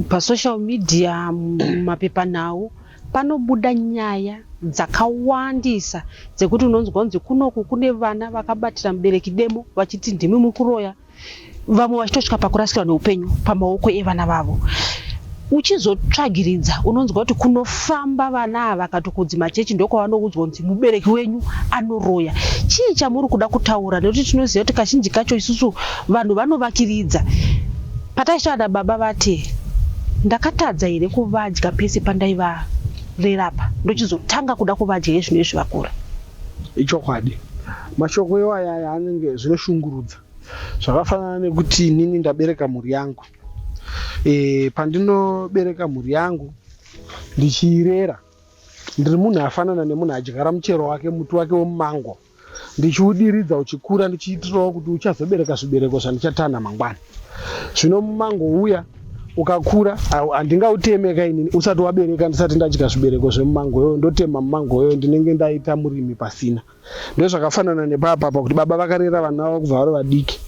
pasocial media, mumapepanhau, panobuda nyaya dzakawandisa dzekuti unonzwa kunoku kune vana vakabatira mubereki demo vachiti ndimi mukuroya, vamwe vachitosvika pakurasikirwa neupenyu pamaoko evana vavo. Uchizotsvagiridza unonzwa kuti kunofamba vana ava vakati kudzimachechi ndokwavanoudzwa kuti mubereki wenyu anoroya. Chii chamuri kuda kutaura? Nekuti tinoziva kuti kazhinji kacho isusu vanhu vanovakiridza. Pataisvada baba vati ndakatadza here kuvadya pese pandaivarerapa, ndochizotanga kuda kuvadya yezvino izvi vakura. Ichokwadi mashoko iwaya anenge zvinoshungurudza, zvakafanana nekuti inini ndabereka mhuri yangu. Pandinobereka mhuri yangu ndichiirera, ndiri munhu afanana nemunhu adyara muchero wake, muti wake womumango, ndichiudiridza uchikura, ndichiitirawo kuti uchazobereka zvibereko zvandichatanha mangwana. Zvino mumango uya ukakura handingautemeka inini usati wabereka, ndisati ndadya zvibereko zvemumango yoyo, ndotema mumango yoyo, ndinenge ndaita murimi pasina. Ndozvakafanana nepapa kuti baba vakarera vana vavo kubva vari vadiki,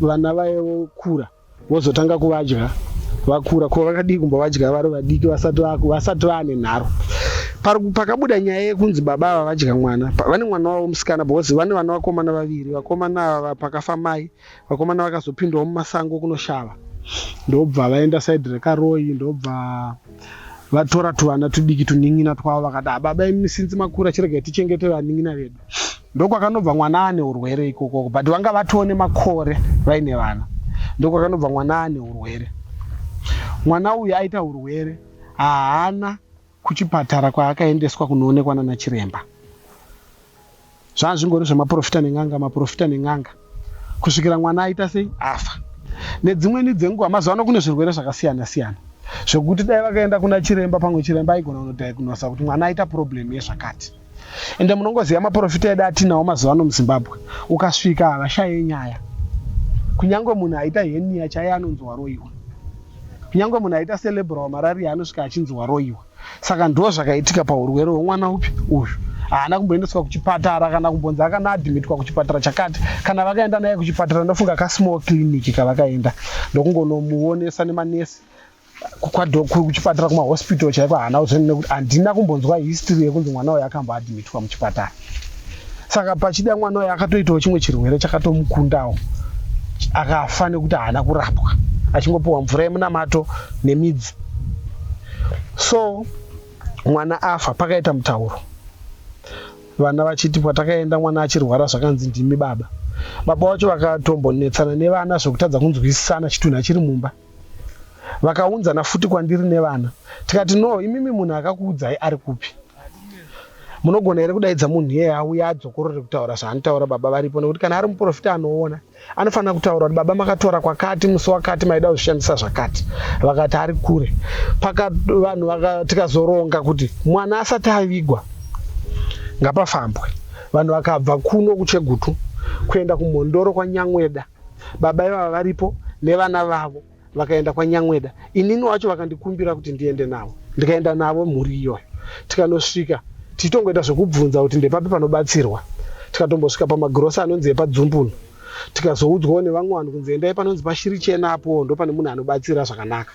vana vaivokura vozotanga kuvadya vakura, ko vakadii kumbovadya vari vadiki vasati vaane nharo. Pakabuda nyaya yekunzi baba ava vadya mwana, vane mwana wavo musikana, because vane vana vakomana vaviri. Vakomana ava pakafa mai, vakomana vakazopindawo mumasango kunoshava, ndobva vaenda saidhi rekaroyi, ndobva vatora tuvana tudiki tuning'ina twavo vakati baba imi sinzi makura chiregai tichengete vaning'ina vedu. Ndokwakanobva mwana ane urwere ikoko, but vanga vatone makore vaine vana, ndokwakanobva mwana ane urwere. Mwana uyu aita urwere, haana kuchipatara kwaakaendeswa kunoonekwa nana chiremba. Zvanga zvingori zvemaprofita neng'anga, kusvikira mwana aita sei afa. Nedzimweni dzenguva mazuva ano kune zvirwere zvakasiyana siyana, zvekuti dai vakaenda kuna chiremba, pamwe chiremba aigona kunodiagnosa kuti mwana aita problem yezvakati. Ende munongoziva maprofita edu atinawo mazuva ano muZimbabwe, ukasvika havashaye nyaya. Kunyangwe munhu aita henia chaiye anonzi waroyiwa, kunyangwe munhu aita cerebral malaria anosvika achinzi waroyiwa. Saka ndo zvakaitika paurwere hwemwana upi uyu. Haana kumboendeswa kuchipatara kana kumbonzi akanadhimitwa kuchipatara chakati. Kana vakaenda naye kuchipatara ndofunga kasmall clinic kavakaenda ndokungonomuonesa nemanesi kuchipatara kumahospital chaiko haana kuzveni nekuti handina kumbonzwa history yekunzi mwana uyu akamboadhimitwa muchipatara. Saka pachida mwana uyu akatoitawo chimwe chirwere chakatomukundawo akafa nekuti haana kurapwa achingopiwa mvura yemunamato nemidzi. So mwana afa pakaita mutauro. Vana vachiti patakaenda mwana achirwara zvakanzi ndimi baba. Baba vacho vakatombonetsana nevana zvokutadza kunzwisisana chitunha chiri mumba. Vakaunzana futi kwandiri nevana. Tikati no, imimi munhu akakuudzai ari kupi? Munogona here kudaidza munhu iyeye auya adzokorore kutaura zvaanotaura baba varipo, nekuti kana ari muprofita anoona anofanira kutaura kuti baba makatora kwakati musi wakati maida kuzvishandisa zvakati. Vakati ari kure. Vanhu tikazoronga kuti mwana asati avigwa ngapafambwe. Vanhu vakabva kuno kuChegutu kuenda kuMhondoro kwaNyamweda. Baba ivava varipo nevana vavo vakaenda kwaNyamweda. Inini wacho vakandikumbira kuti ndiende navo. Ndikaenda navo mhuri iyoyo. Tikanosvika titongoita zvokubvunza kuti ndepapi panobatsirwa. Tikatombosvika pamagirosa anonzi epaDzumbunu. Tikazoudzwawo nevamwe vanhu kunzi endai panonzi paShiri Chena apo ndo pane munhu anobatsira zvakanaka.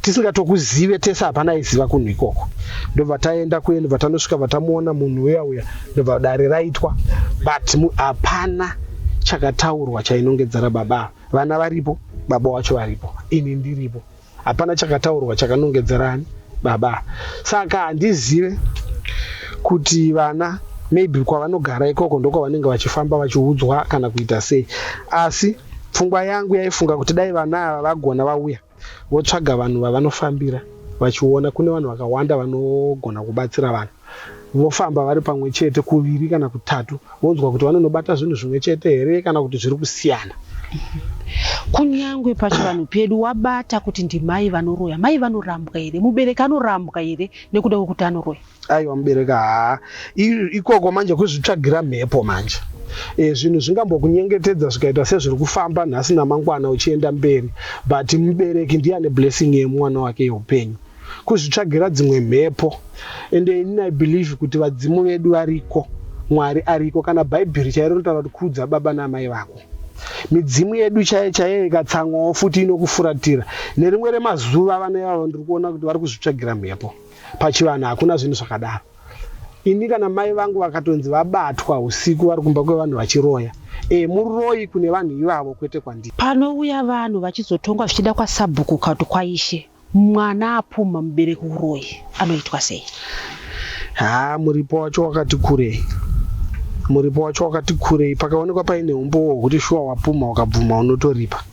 Tisingatokuzive tese hapana aiziva kunhu ikoko. Ndobva taenda kuye, ndobva tanosvika vatamuona munhu uya ndobva dare raitwa, but hapana chakataurwa chainongedzera baba. Vana varipo, baba wacho varipo, ini ndiripo. Hapana chakataurwa chakanongedzerani baba. Saka handizive kuti vana maybe kwavanogara ikoko ndoko vanenge vachifamba vachiudzwa kana kuita sei. Asi pfungwa yangu yaifunga kuti dai vana ava vagona vauya votsvaga vanhu vavanofambira vachiona kune vanhu vakawanda vanogona kubatsira vanhu. Vofamba vari pamwe chete kuviri kana kutatu vonzwa kuti vanonobata zvinhu zvimwe chete here kana kuti zviri kusiyana. Kunyangwe pachivanhu pedu wabata kuti ndimai vanoroya, mai vanorambwa here, mubereki anorambwa here nekuda kwekuti anoroya? Aiwa, mubereka ikoko manje kuzvitsvagira mhepo manje. Zvinhu zvingambokunyengetedza zvikaita sezviri kufamba nhasi namangwana uchienda mberi, but mubereki ndiye ane blessing yemwana wake youpenyu. Kuzvitsvagira dzimwe mhepo. Ende inini I believe kuti vadzimu vedu variko, Mwari ariko. Kana Bhaibheri chairo rinotaura kuti kudza baba namai vako. Midzimu yedu chaiyo ikatsamwawo futi inokufuratira. Nerimwe remazuva vana ivavo ndiri kuona kuti vari kuzvitsvagira mhepo. Pachivanhu hakuna zvinhu zvakadaro. Ini kana mai vangu vakatonzi vabatwa usiku vari kumba kwevanhu vachiroya, muroyi kune vanhu ivavo kwete kwandiri. Panouya vanhu vachizotongwa zvichida kwasabhuku kuti kwaishe mwana apuma mubereki uroyi, anoitwa sei? Muripo wacho wakati kurei. Muripo wacho wakati kurei. Pakaonekwa paine umbo hwokuti shuwa wapuma wakabvuma unotoripa.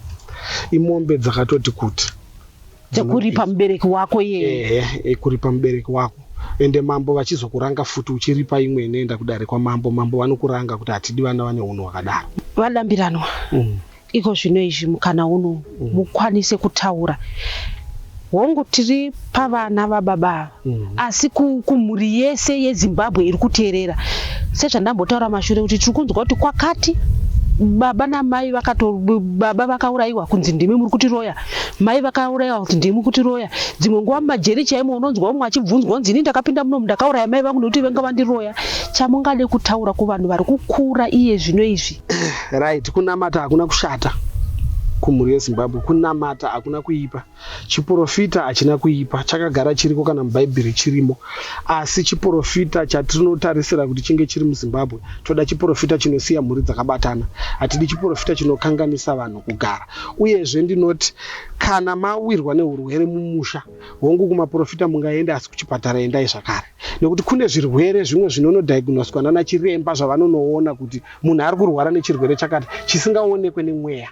Imombe dzakatoti kuti dzekuripa mubereki wako yeye. Kuripa mubereki wako. Ende mambo vachizokuranga futi uchiripa imwe inoenda kudare kwamambo. Mambo vanokuranga kuti hatidi vana vane unhu hwakadaro. Vadambiranwa. Iko zvino izvi mukana uno mukwanise kutaura. Hongu tiri pavana vababa asi kumhuri yese yeZimbabwe iri kuteerera. Sezvandambotaura mashure kuti tiri kunzwa kuti kwakati baba namai baba vakaurayiwa kunzi ndimi muri kutiroya, mai vakaurayiwa kunzi ndimi kutiroya. Dzimwe nguva mumajeri chaimo unonzwa umwe achibvunzwa kunzi ini ndakapinda muno ndakauraya mai vangu nekuti venga vandiroya. Chamungade kutaura kuvanhu vari kukura iye zvino izvi? Right, kunamata hakuna kushata. Kumhuri yeZimbabwe kunamata hakuna kuipa. Chiprofita hachina kuipa, chakagara chiriko kana muBhaibheri chirimo. Asi chiprofita chatinotarisira kuti chinge chiri muZimbabwe, toda chiprofita chinosiya mhuri dzakabatana. Hatidi chiprofita chinokanganisa vanhu kugara. Uyezve ndinoti kana mawirwa neurwere mumusha, hongu kumaprofita mungaenda, asi kuchipatara endai zvakare. Nekuti kune zvirwere zvimwe zvinonodiagnoswa nana chiremba zvavanonoona kuti munhu ari kurwara nechirwere chakati chisingaonekwe nemweya.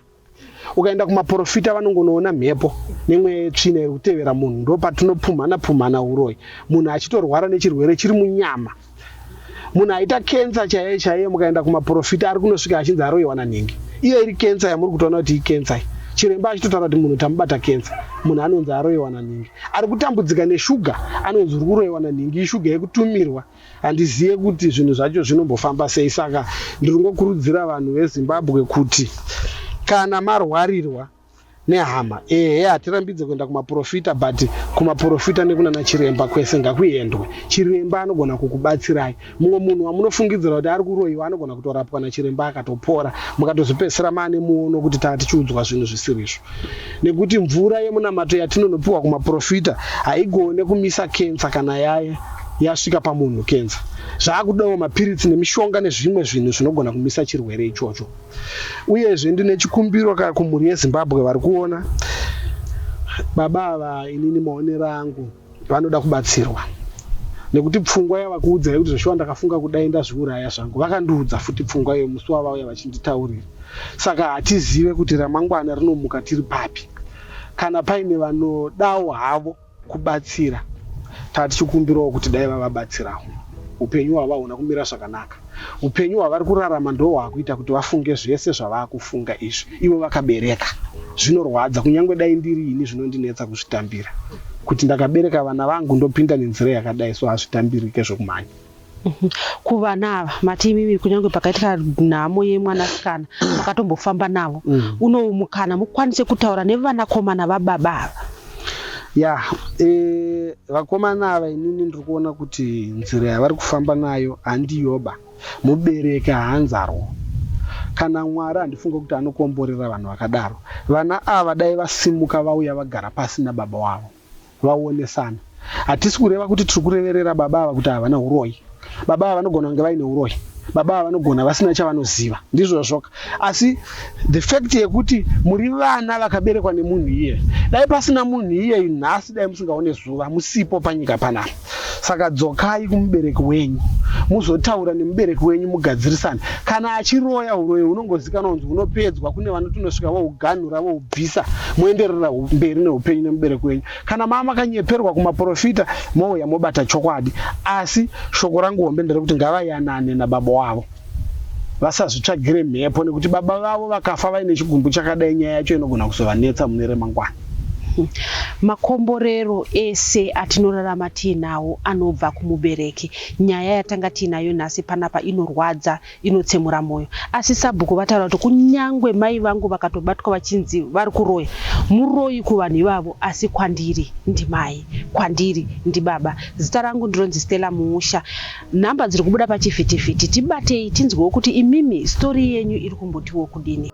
Ukaenda kumaprofita vanongonoona mhepo nemwe tsvina iri kutevera munhu, ndo patinopumhana uroyi. Munhu achitorwara nechirwere chiri munyama. Munhu aita kensa chaiye mukaenda kumaprofita ari kunosvika achinzi aroyiwa nanhingi. Iyo iri kensa yamuri kutoona kuti ikensa. Chiremba achitotaura kuti munhu tamubata kensa, munhu anonzi aroyiwa nanhingi. Ari kutambudzika neshuga anonzi uri kuroyiwa nanhingi, ishuga yekutumirwa. Handizive kuti zvinhu zvacho zvinombofamba sei. Saka ndiri kungokurudzira vanhu veZimbabwe kuti kana marwarirwa nehama. Hatirambidze kuenda kumaprofita, but kumaprofita nekunana chiremba kwese ngakuendwe. Chiremba anogona kukubatsirai. Mumwe munhu wamunofungidzira kuti ari kuroyiwa anogona kutorapwa nachiremba akatopora, mukatozopedzisira mane muono kuti tichiudzwa zvinhu zvisirizvo. Nekuti mvura yemunamato yatinonopiwa kumaprofita haigone kumisa kensa kana yasvika pamunhu kensa. Zvaakudawo mapiritsi nemishonga nezvimwe zvinhu zvinogona kumisa chirwere ichocho. Uyezve ndine chikumbiro kumhuri yeZimbabwe vari kuona baba ava, inini maonero angu vanoda kubatsirwa. Nekuti pfungwa yavakuudzai kuti zveshuwa ndakafunga kudai ndazviuraya zvangu, vakandiudza futi pfungwa iyo musi wavauya vachinditaurira. Saka hatizive kuti ramangwana rinomuka tiri papi. Kana paine vanodawo havo kubatsira, tichikumbirawo kuti dai vavabatsirawo. Upenyu hwavo huna kumira zvakanaka. Upenyu hwavari kurarama ndo hwakuita kuti vafunge zvese zvavakufunga izvi. Ivo vakabereka. Zvinorwadza, kunyange dai ndiri ini zvinondinetsa kuzvitambira. Kuti ndakabereka vana vangu ndopinda nenzira yakadai, so hazvitambirike zvokumhanya. Kuvana ava matimimi kunyange pakaitika nhamo yemwanasikana makatombofamba navo, unomukana mukwanise kutaura nevanakomana vababa ava. Vakomana ava inini ndiri kuona kuti nzira yavari kufamba nayo handiyoba. Mubereki haanzarwo. Kana Mwari handifunga kuti anokomborera vanhu vakadaro. Vana ava dai vasimuka vauya vagara pasi nababa wavo, vaonesana. Hatisi kureva kuti tiri kureverera baba ava kuti havana uroyi. Baba ava vanogona kunge vaine uroyi. Baba ava vanogona vasina chavanoziva. Ndizvo zvoka. Asi the fact yekuti muri vana vakaberekwa nemunhu iye. Dai pasina munhu iye nhasi dai musingaone zuva, musipo panyika panapa. Saka dzokai kumubereki wenyu. Muzotaura nemubereki wenyu mugadzirisane. Kana achiroya uroyi unongozikanwa kunzi unopedzwa, kune vanotonosvika vohuganhura vohubvisa, moenderera mberi neupenyu nemubereki wenyu. Kana makanyeperwa kumaprofita, mouya mobata chokwadi. Asi shoko rangu hombe nderekuti ngavayanane nababa wavo. Vasazvitsvagire mhepo, nekuti baba vavo vakafa vaine chigumbu chakadai, nyaya yacho inogona kuzovanetsa mune remangwana. Makomborero ese atinorarama tinawo anobva kumubereki. Nyaya yatanga tinayo nhasi panapa inorwadza, inotsemura moyo. Asi sabhuku vataura kuti kunyangwe mai vangu vakatobatwa vachinzi vari kuroya, muroyi kuvanhu ivavo, asi kwandiri ndi mai, kwandiri ndi baba. Zita rangu ndinonzi Stella Muusha. Nhamba dziri kubuda pachivhitivhiti, tibatei tinzwewo kuti imimi stori yenyu iri kumbotiwo kudini.